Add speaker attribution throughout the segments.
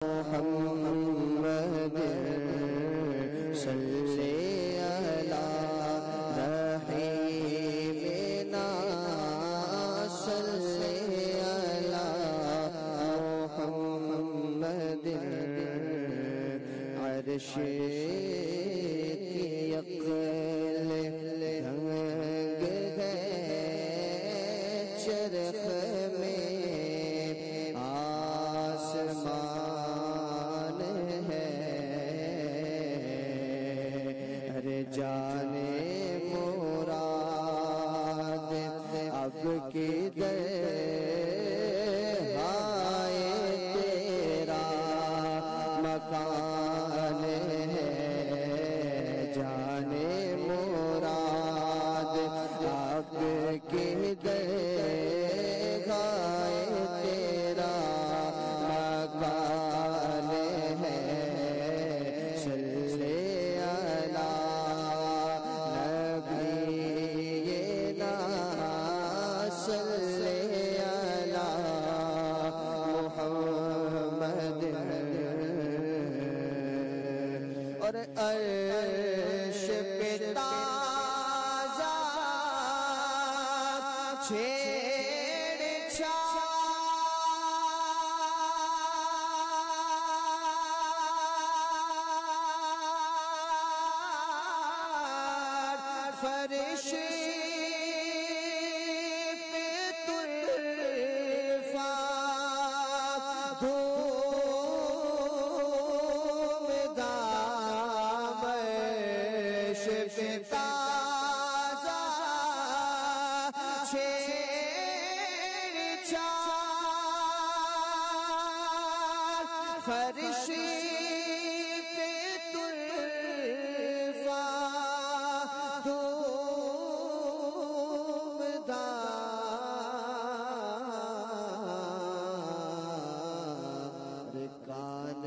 Speaker 1: محمد صلی علی رحیمنا صلی علی محمد عرش کی عقل رنگ ہے چرخ میں آسمان ہے ہر جانے مراد اب کدھر آئے تیرا مکان ہے جانے مراد اب کدھر آئے تیرا مکان ہے صلی علی نبینا صلی علی محمد اور عرش پہ تازہ چھیڑ چھاڑ فرش پہ طرفہ دھوم دام عرش پہ تازہ چھیڑ چھاڑ فرش پہ طرفہ دھوم دام کان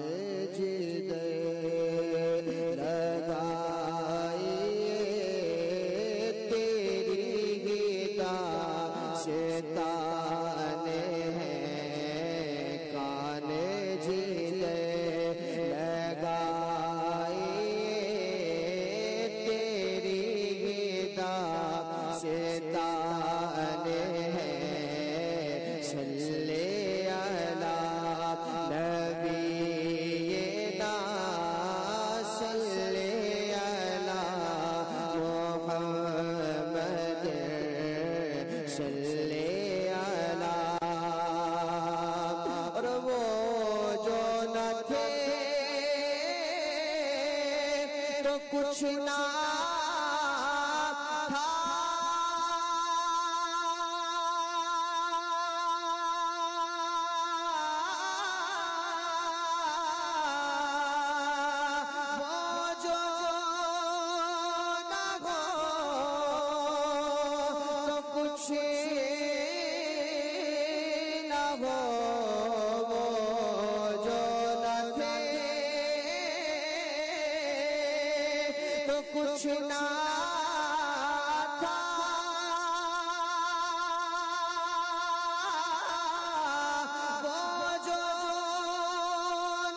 Speaker 1: جدھر لگائیے تیری داستان ہے کان جدھر لگائیے تیری داستان ہے صلی علی نبینا صلی علی محمد صلی علی اور وہ جو نہ تھے تو کچھ نہ تھا کچھ نہ تھا وہ جو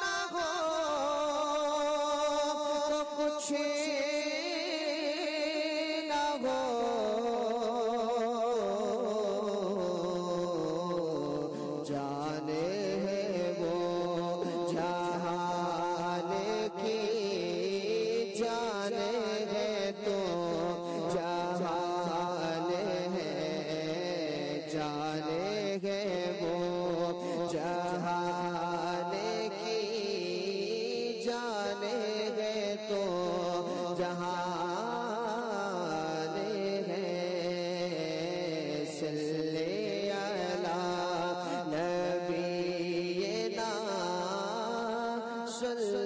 Speaker 1: نہ ہو تو کچھ نہ ہو جانے ہیں وہ جہان کی جانے ہے تو جہان ہے جانے ہے وہ جہان کی جانے ہے تو جہان ہے صلی علی نبینا صلی